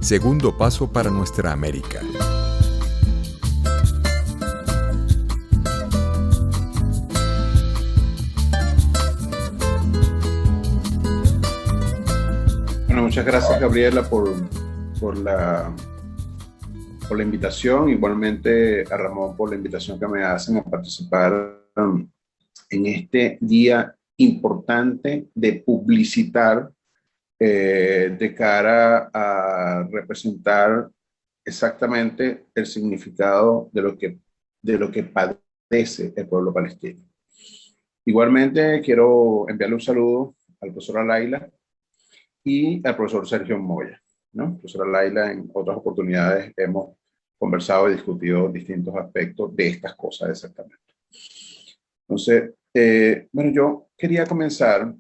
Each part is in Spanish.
Segundo paso para nuestra América. Bueno, muchas gracias, Gabriela, por la invitación. Igualmente a Ramón por la invitación que me hacen a participar en este día importante de publicitar de cara a representar exactamente el significado de lo que padece el pueblo palestino. Igualmente quiero enviarle un saludo al profesor Alaila y al profesor Sergio Moya, ¿no? Profesora Laila, en otras oportunidades hemos conversado y discutido distintos aspectos de estas cosas exactamente. Entonces, bueno, yo quería comenzar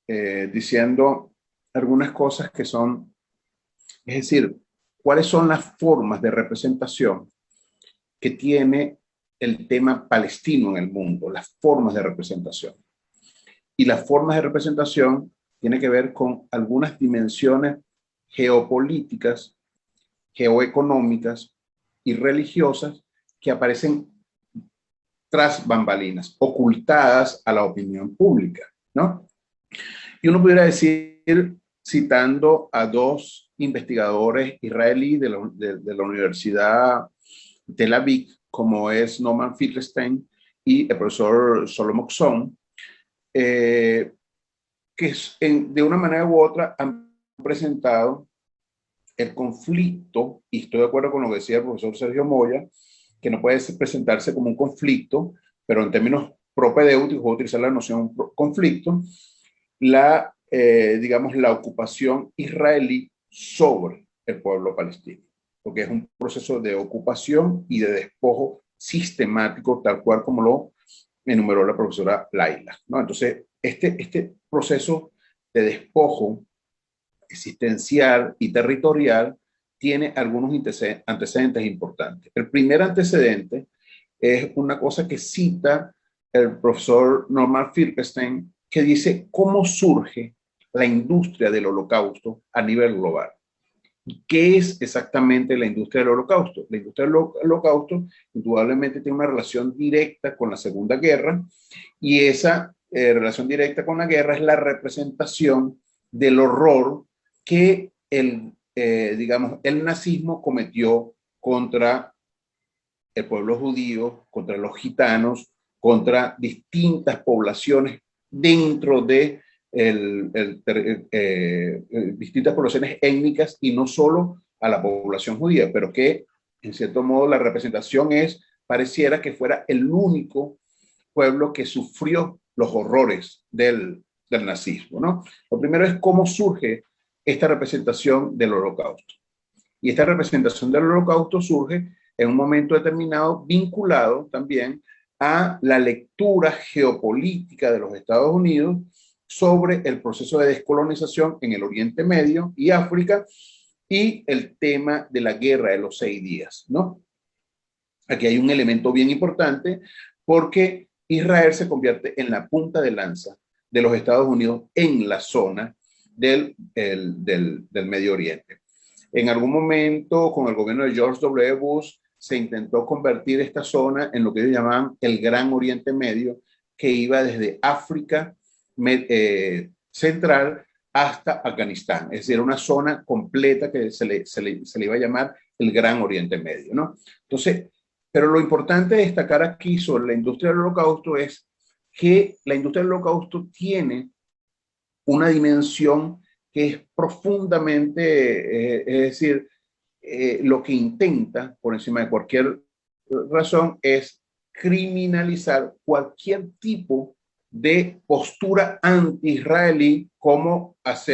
diciendo algunas cosas que son, es decir, cuáles son las formas de representación que tiene el tema palestino en el mundo, las formas de representación. Y las formas de representación tiene que ver con algunas dimensiones geopolíticas, geoeconómicas y religiosas que aparecen tras bambalinas, ocultadas a la opinión pública, ¿no? Y uno pudiera decir, citando a dos investigadores israelíes de la Universidad de Tel Aviv, como es Norman Finkelstein y el profesor Solomon Xon, que de una manera u otra han presentado el conflicto, y estoy de acuerdo con lo que decía el profesor Sergio Moya, que no puede presentarse como un conflicto, pero en términos propedéuticos, voy a utilizar la noción conflicto, digamos, la ocupación israelí sobre el pueblo palestino, porque es un proceso de ocupación y de despojo sistemático, tal cual como lo enumeró la profesora Laila, ¿no? Entonces, este proceso de despojo existencial y territorial tiene algunos antecedentes importantes. El primer antecedente es una cosa que cita el profesor Norman Finkelstein, que dice cómo surge la industria del holocausto a nivel global. ¿Qué es exactamente la industria del holocausto? La industria del holocausto indudablemente tiene una relación directa con la Segunda Guerra, y esa relación directa con la guerra es la representación del horror que digamos, el nazismo cometió contra el pueblo judío, contra los gitanos, contra distintas poblaciones dentro de distintas poblaciones étnicas, y no solo a la población judía, pero que en cierto modo la representación pareciera que fuera el único pueblo que sufrió los horrores del nazismo, ¿no? Lo primero es cómo surge esta representación del holocausto. Y esta representación del holocausto surge en un momento determinado, vinculado también a la lectura geopolítica de los Estados Unidos sobre el proceso de descolonización en el Oriente Medio y África, y el tema de la guerra de los 6 días, ¿no? Aquí hay un elemento bien importante, porque Israel se convierte en la punta de lanza de los Estados Unidos en la zona del Medio Oriente. En algún momento, con el gobierno de George W. Bush, se intentó convertir esta zona en lo que ellos llamaban el Gran Oriente Medio, que iba desde África Central hasta Afganistán. Es decir, una zona completa que se le iba a llamar el Gran Oriente Medio, ¿no? Entonces, pero lo importante de destacar aquí sobre la industria del holocausto es que la industria del holocausto tiene una dimensión que es profundamente, es decir, lo que intenta, por encima de cualquier razón, es criminalizar cualquier tipo de postura anti-israelí, como es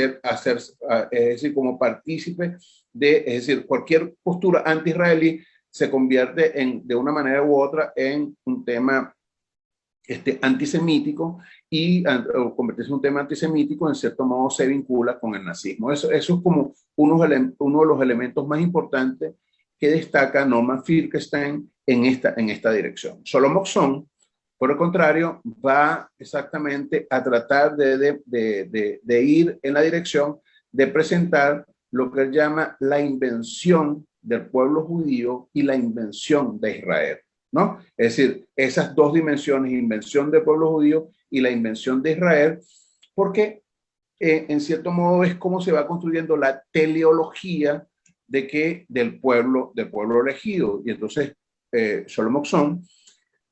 decir, como partícipe es decir, cualquier postura anti-israelí se convierte de una manera u otra en un tema antisemítico, y convertirse en un tema antisemítico en cierto modo se vincula con el nazismo. Eso es como uno de los elementos más importantes que destaca Norman Finkelstein en esta dirección. Solomon Xon, por el contrario, va exactamente a tratar de ir en la dirección de presentar lo que él llama la invención del pueblo judío y la invención de Israel, ¿no? Es decir, esas dos dimensiones, invención del pueblo judío y la invención de Israel, porque en cierto modo es como se va construyendo la teleología del pueblo elegido. Y entonces Shalom Oxon,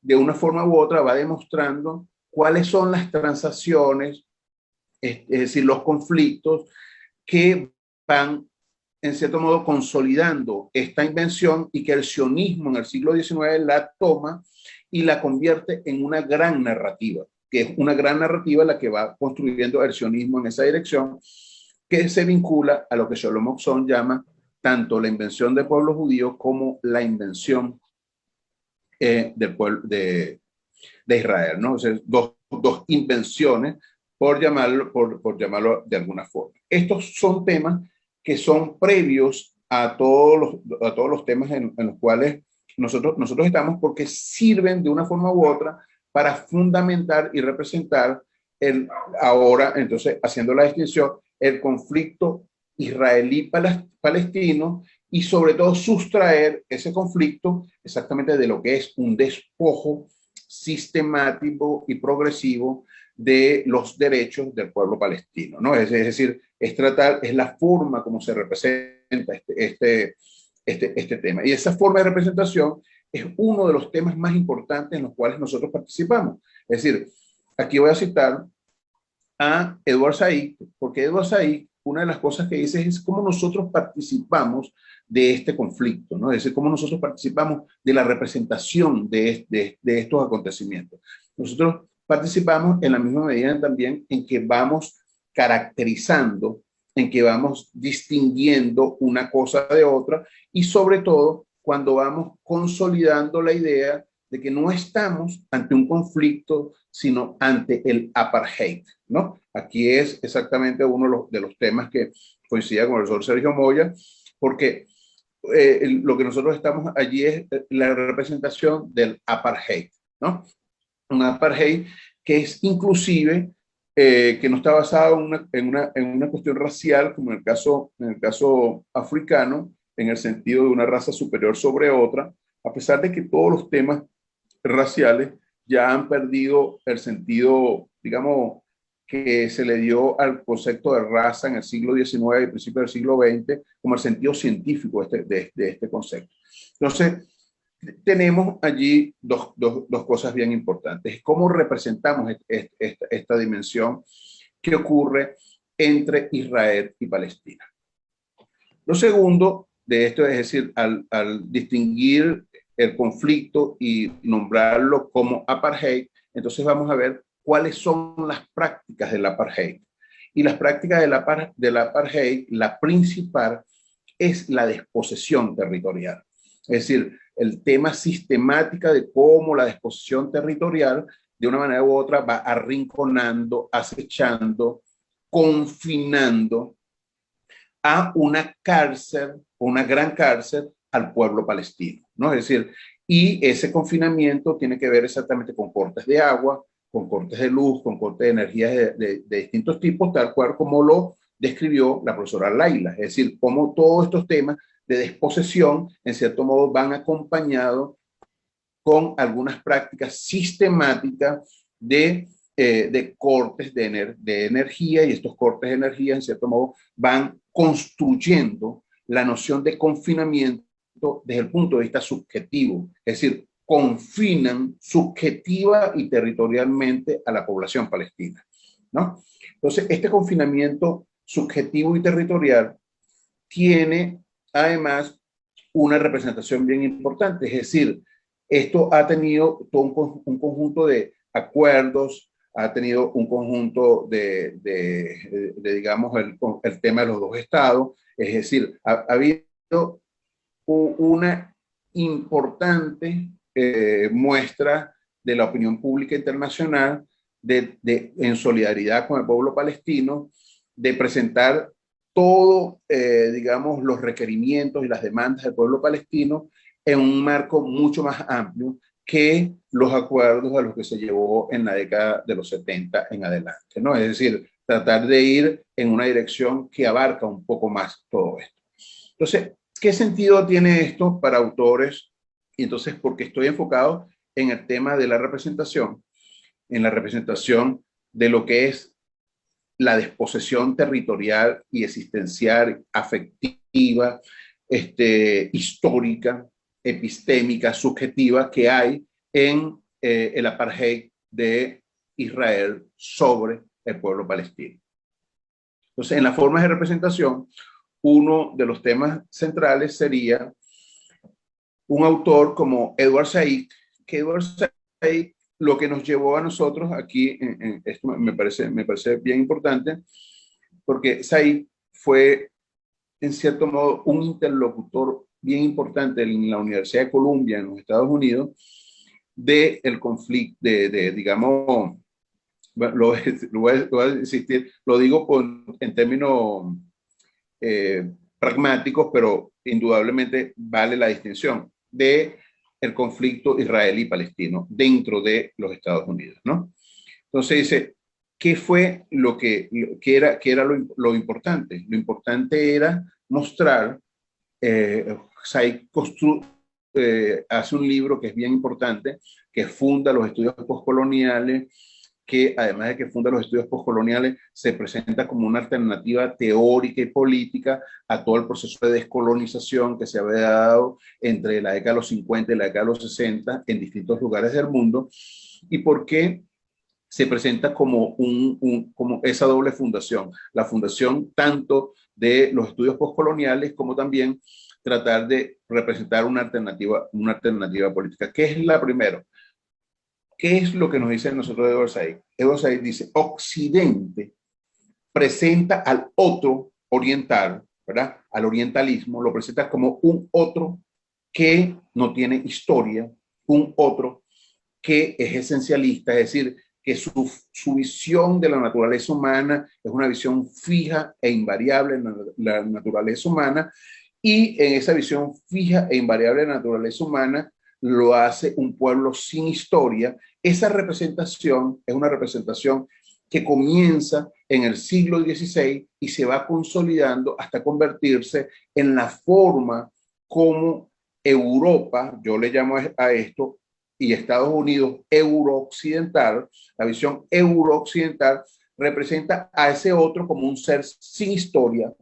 de una forma u otra, va demostrando cuáles son las transacciones, es decir, los conflictos que van, en cierto modo, consolidando esta invención, y que el sionismo en el siglo XIX la toma y la convierte en una gran narrativa, que es una gran narrativa la que va construyendo el sionismo en esa dirección, que se vincula a lo que Shalom Oxon llama tanto la invención del pueblo judío como la invención del pueblo de Israel, ¿no? O sea, dos invenciones, por llamarlo de alguna forma. Estos son temas que son previos a todos los temas en los cuales nosotros estamos, porque sirven de una forma u otra para fundamentar y representar ahora, entonces, haciendo la distinción, el conflicto israelí-palestino, y sobre todo sustraer ese conflicto exactamente de lo que es un despojo sistemático y progresivo de los derechos del pueblo palestino, ¿no? Es decir, es la forma como se representa este tema. Y esa forma de representación es uno de los temas más importantes en los cuales nosotros participamos. Es decir, aquí voy a citar a Edward Said, porque Edward Said, una de las cosas que dice es cómo nosotros participamos de este conflicto, ¿no? Es decir, cómo nosotros participamos de la representación de estos acontecimientos. Nosotros participamos en la misma medida también en que vamos caracterizando, en que vamos distinguiendo una cosa de otra, y sobre todo cuando vamos consolidando la idea de que no estamos ante un conflicto, sino ante el apartheid, ¿no? Aquí es exactamente uno de los temas que coincide con el profesor Sergio Moya, porque lo que nosotros estamos allí es la representación del apartheid, ¿no? Un apartheid que es inclusive, que no está basado en una cuestión racial, como en el caso africano, en el sentido de una raza superior sobre otra, a pesar de que todos los temas raciales ya han perdido el sentido, digamos, que se le dio al concepto de raza en el siglo XIX y principios del siglo XX, como el sentido científico de este concepto. Entonces, tenemos allí dos cosas bien importantes. ¿Cómo representamos esta dimensión que ocurre entre Israel y Palestina? Lo segundo de esto es decir, al distinguir el conflicto y nombrarlo como apartheid, entonces vamos a ver cuáles son las prácticas del apartheid. Y las prácticas del apartheid, la principal es la desposesión territorial. Es decir, el tema sistemática de cómo la desposesión territorial, de una manera u otra, va arrinconando, acechando, confinando a una cárcel, una gran cárcel, al pueblo palestino, ¿no? Es decir, y ese confinamiento tiene que ver exactamente con cortes de agua, con cortes de luz, con cortes de energía de distintos tipos, tal cual como lo describió la profesora Laila. Es decir, cómo todos estos temas de desposesión, en cierto modo, van acompañados con algunas prácticas sistemáticas de cortes de energía, y estos cortes de energía, en cierto modo, van construyendo la noción de confinamiento desde el punto de vista subjetivo, es decir, confinan subjetiva y territorialmente a la población palestina, ¿no? Entonces, este confinamiento subjetivo y territorial tiene además una representación bien importante, es decir, esto ha tenido todo un conjunto de acuerdos, ha tenido un conjunto digamos, el tema de los dos estados, es decir, ha habido una importante muestra de la opinión pública internacional en solidaridad con el pueblo palestino, de presentar todo, digamos, los requerimientos y las demandas del pueblo palestino en un marco mucho más amplio que los acuerdos a los que se llevó en la década de los 70 en adelante, ¿no? Es decir, tratar de ir en una dirección que abarca un poco más todo esto. Entonces, ¿qué sentido tiene esto para autores? Y entonces, porque estoy enfocado en el tema de la representación, en la representación de lo que es la desposesión territorial y existencial, afectiva, histórica, epistémica, subjetiva que hay en el apartheid de Israel sobre el pueblo palestino. Entonces, en las formas de representación, uno de los temas centrales sería un autor como Edward Said, que Edward Said lo que nos llevó a nosotros aquí, esto me parece bien importante, porque Said fue, en cierto modo, un interlocutor bien importante en la Universidad de Columbia, en los Estados Unidos, del conflicto, digamos, lo voy a insistir, lo digo en términos pragmáticos, pero indudablemente vale la distinción de el conflicto israelí-palestino dentro de los Estados Unidos, ¿no? Entonces dice, ¿qué fue que era lo importante? Lo importante era mostrar, Said hace un libro que es bien importante, que funda los estudios postcoloniales, que además de que funda los estudios postcoloniales, se presenta como una alternativa teórica y política a todo el proceso de descolonización que se había dado entre la década de los 50 y la década de los 60 en distintos lugares del mundo, y por qué se presenta como, como esa doble fundación, la fundación tanto de los estudios postcoloniales como también tratar de representar una alternativa política. ¿Qué es la primera? ¿Qué es lo que nos dice nosotros Edward Said? Edward Said dice, Occidente presenta al otro oriental, ¿verdad? Al orientalismo, lo presenta como un otro que no tiene historia, un otro que es esencialista, es decir, que su visión de la naturaleza humana es una visión fija e invariable en la naturaleza humana, y en esa visión fija e invariable de la naturaleza humana lo hace un pueblo sin historia. Esa representación es una representación que comienza en el siglo XVI y se va consolidando hasta convertirse en la forma como Europa, yo le llamo a esto, y Estados Unidos eurooccidental, la visión eurooccidental representa a ese otro como un ser sin historia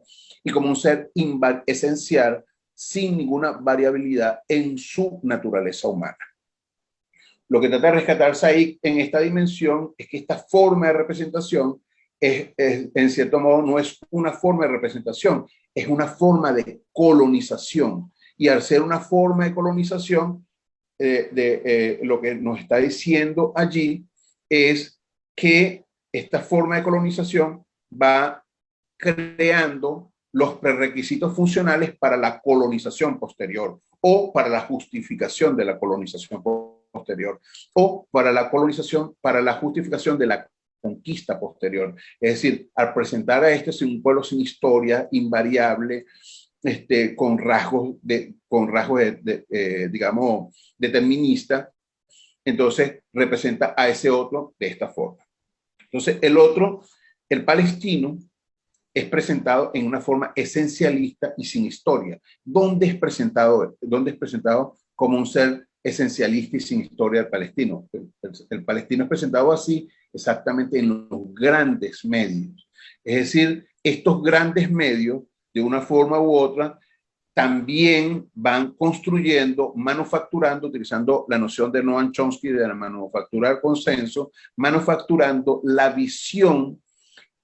y como un ser esencial, sin ninguna variabilidad en su naturaleza humana. Lo que trata de rescatar Said en esta dimensión es que esta forma de representación en cierto modo no es una forma de representación, es una forma de colonización. Y al ser una forma de colonización, lo que nos está diciendo allí es que esta forma de colonización va creando los prerequisitos funcionales para la colonización posterior o para la justificación de la colonización posterior o para la colonización, para la justificación de la conquista posterior. Es decir, al presentar a este un pueblo sin historia, invariable, con rasgos, digamos, determinista, entonces representa a ese otro de esta forma. Entonces, el otro, el palestino, es presentado en una forma esencialista y sin historia. ¿Dónde es presentado como un ser esencialista y sin historia el palestino? El palestino es presentado así exactamente en los grandes medios. Es decir, estos grandes medios, de una forma u otra, también van construyendo, manufacturando, utilizando la noción de Noam Chomsky de la manufactura del consenso, manufacturando la visión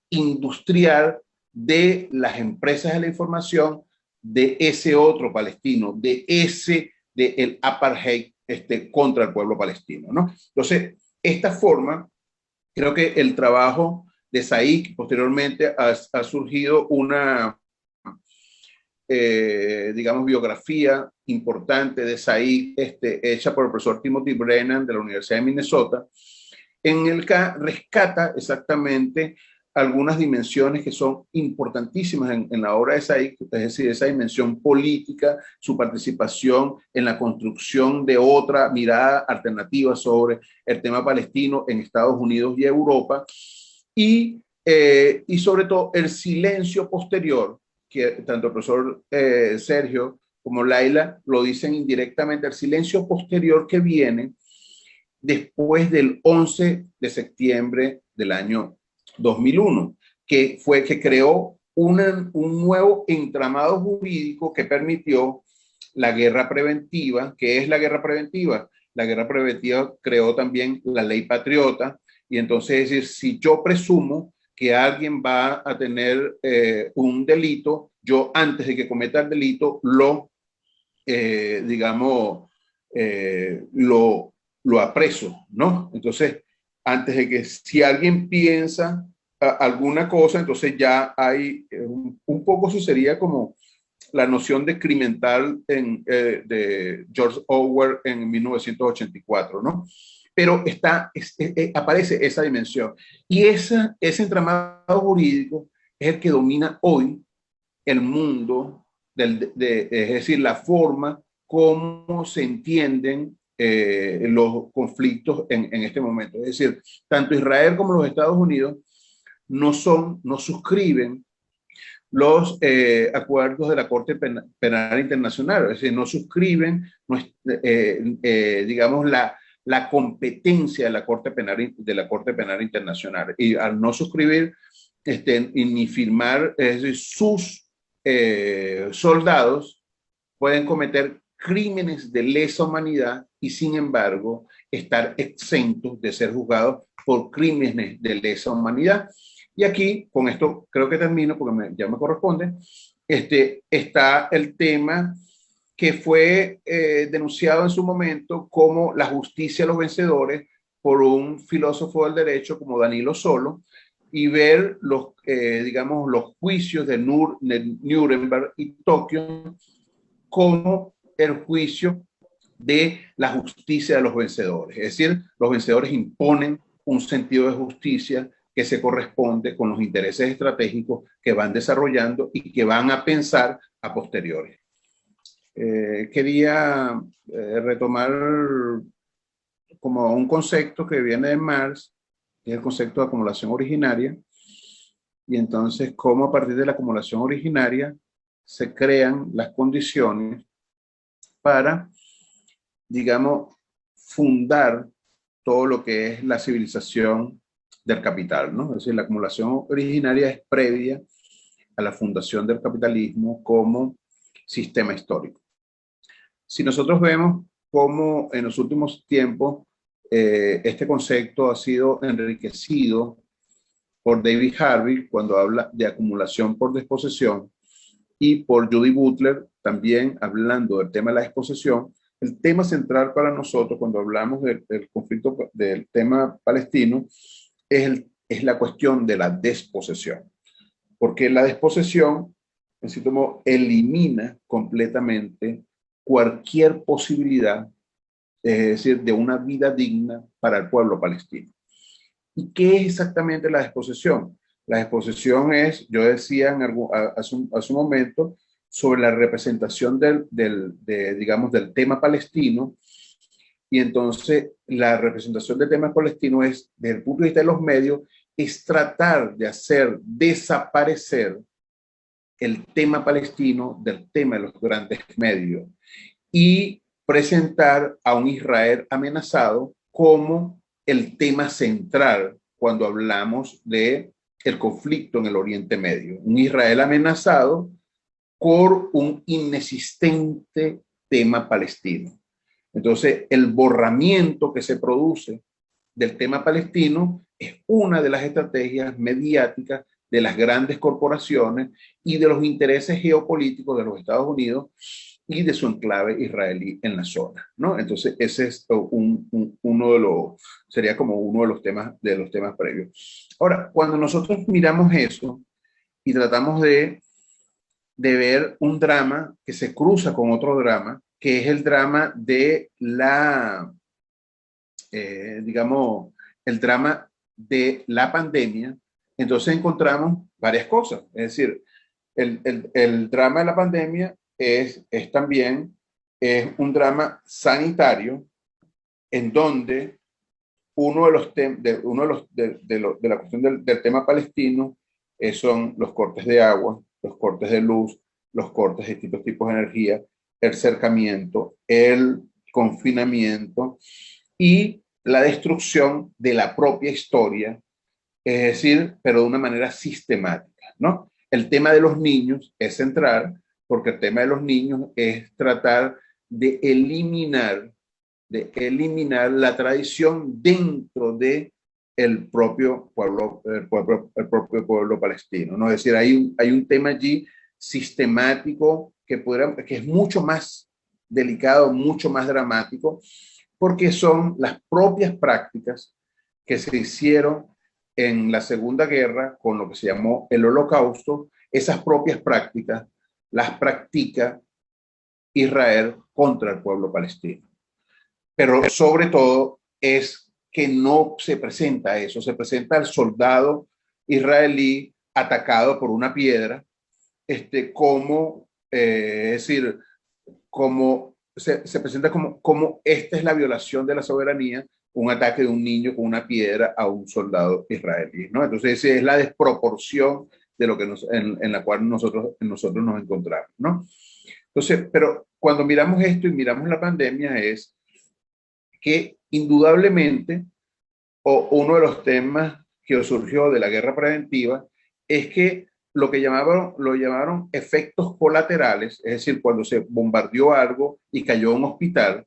industrial de las empresas de la información de ese otro palestino, de el apartheid contra el pueblo palestino, ¿no? Entonces, esta forma, creo que el trabajo de Said, posteriormente ha surgido una, digamos, biografía importante de Said, hecha por el profesor Timothy Brennan de la Universidad de Minnesota, en el que rescata exactamente algunas dimensiones que son importantísimas en la obra de Said, es decir, esa dimensión política, su participación en la construcción de otra mirada alternativa sobre el tema palestino en Estados Unidos y Europa, y y sobre todo el silencio posterior, que tanto el profesor Sergio como Laila lo dicen indirectamente, el silencio posterior que viene después del 11 de septiembre del año 2001, que fue que creó un nuevo entramado jurídico que permitió la guerra preventiva. ¿Qué es la guerra preventiva? La guerra preventiva creó también la ley patriota, y entonces es decir, si yo presumo que alguien va a tener un delito, yo antes de que cometa el delito digamos, lo apreso, ¿no? Entonces, antes de que si alguien piensa alguna cosa, entonces ya hay un poco, eso sería como la noción de criminal de George Orwell en 1984, ¿no? Pero aparece esa dimensión. Y ese entramado jurídico es el que domina hoy el mundo, es decir, la forma como se entienden los conflictos en este momento. Es decir, tanto Israel como los Estados Unidos no suscriben los acuerdos de la Corte Penal Internacional, es decir, no suscriben, digamos, la competencia de la Corte Penal Internacional. Y al no suscribir ni firmar, es decir, sus soldados pueden cometer crímenes de lesa humanidad y sin embargo estar exentos de ser juzgados por crímenes de lesa humanidad. Y aquí, con esto creo que termino porque ya me corresponde, está el tema que fue denunciado en su momento como la justicia a los vencedores por un filósofo del derecho como Danilo Solo, y ver digamos, los juicios de Nuremberg y Tokio como el juicio de la justicia de los vencedores. Es decir, los vencedores imponen un sentido de justicia que se corresponde con los intereses estratégicos que van desarrollando y que van a pensar a posteriori. Quería retomar como un concepto que viene de Marx, que es el concepto de acumulación originaria, y entonces cómo a partir de la acumulación originaria se crean las condiciones para, digamos, fundar todo lo que es la civilización del capital, ¿no? Es decir, la acumulación originaria es previa a la fundación del capitalismo como sistema histórico. Si nosotros vemos cómo en los últimos tiempos este concepto ha sido enriquecido por David Harvey cuando habla de acumulación por desposesión, y por Judy Butler también hablando del tema de la desposesión, el tema central para nosotros cuando hablamos del conflicto, del tema palestino, es la cuestión de la desposesión. Porque la desposesión, en cierto modo, elimina completamente cualquier posibilidad, es decir, de una vida digna para el pueblo palestino. ¿Y qué es exactamente la desposesión? La desposesión es, yo decía hace un momento, sobre la representación digamos, del tema palestino, y entonces la representación del tema palestino es, desde el punto de vista de los medios, es tratar de hacer desaparecer el tema palestino del tema de los grandes medios y presentar a un Israel amenazado como el tema central cuando hablamos de el conflicto en el Oriente Medio. Un Israel amenazado por un inexistente tema palestino. Entonces, el borramiento que se produce del tema palestino es una de las estrategias mediáticas de las grandes corporaciones y de los intereses geopolíticos de los Estados Unidos y de su enclave israelí en la zona, ¿no? Entonces, ese es sería como uno de los temas previos. Ahora, cuando nosotros miramos eso y tratamos de ver un drama que se cruza con otro drama, que es el drama de digamos, el drama de la pandemia, entonces encontramos varias cosas. Es decir, el drama de la pandemia también un drama sanitario en donde de la cuestión del tema palestino son los cortes de agua, los cortes de luz, los cortes de distintos tipos de energía, el cercamiento, el confinamiento y la destrucción de la propia historia, es decir, pero de una manera sistemática, ¿no? El tema de los niños es central, porque el tema de los niños es tratar de eliminar la tradición dentro de el propio pueblo palestino, ¿no? Es decir, hay un tema allí sistemático que es mucho más delicado, mucho más dramático, porque son las propias prácticas que se hicieron en la Segunda Guerra con lo que se llamó el Holocausto. Esas propias prácticas las practica Israel contra el pueblo palestino. Pero sobre todo es que no se presenta eso, se presenta al soldado israelí atacado por una piedra, como, es decir, como se presenta como esta es la violación de la soberanía, un ataque de un niño con una piedra a un soldado israelí, ¿no? Entonces esa es la desproporción de lo que en la cual nosotros nos encontramos, ¿no? Entonces, pero cuando miramos esto y miramos la pandemia es que indudablemente uno de los temas que surgió de la guerra preventiva es que lo llamaron efectos colaterales, es decir, cuando se bombardeó algo y cayó un hospital,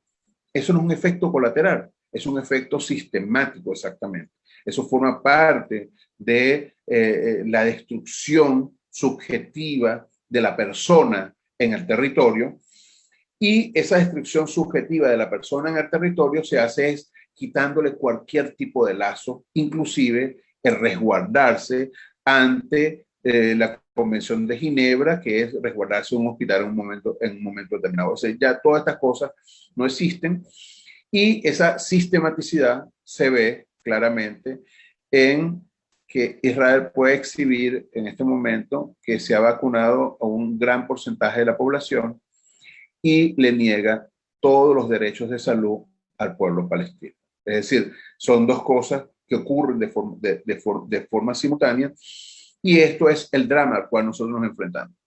eso no es un efecto colateral, es un efecto sistemático exactamente. Eso forma parte de la destrucción subjetiva de la persona en el territorio, y esa destrucción subjetiva de la persona en el territorio se hace es quitándole cualquier tipo de lazo, inclusive el resguardarse ante la Convención de Ginebra, que es resguardarse en un hospital en un momento determinado. O sea, ya todas estas cosas no existen y esa sistematicidad se ve claramente en que Israel puede exhibir en este momento que se ha vacunado a un gran porcentaje de la población y le niega todos los derechos de salud al pueblo palestino. Es decir, son dos cosas que ocurren de forma simultánea y esto es el drama al cual nosotros nos enfrentamos.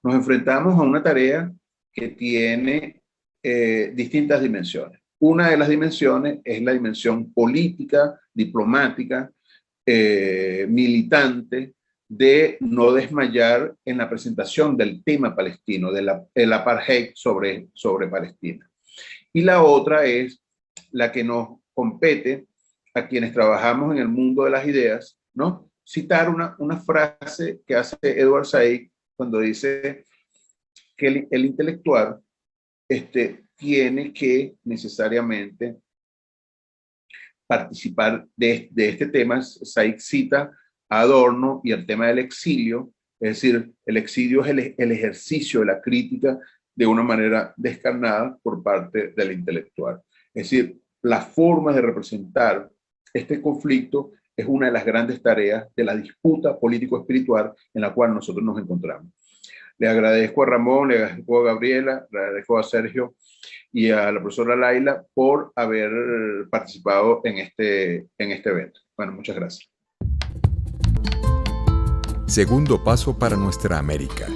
Nos enfrentamos a una tarea que tiene distintas dimensiones. Una de las dimensiones es la dimensión política, diplomática, militante, de no desmayar en la presentación del tema palestino, del apartheid sobre Palestina. Y la otra es la que nos compete a quienes trabajamos en el mundo de las ideas, ¿no? Citar una frase que hace Edward Said cuando dice que el intelectual tiene que necesariamente participar de este tema. Said cita a Adorno y el tema del exilio, es decir, el exilio es el ejercicio de la crítica de una manera descarnada por parte del intelectual. Es decir, la forma de representar este conflicto es una de las grandes tareas de la disputa político-espiritual en la cual nosotros nos encontramos. Le agradezco a Ramón, le agradezco a Gabriela, le agradezco a Sergio y a la profesora Laila por haber participado en este evento. Bueno, muchas gracias. Segundo paso para nuestra América.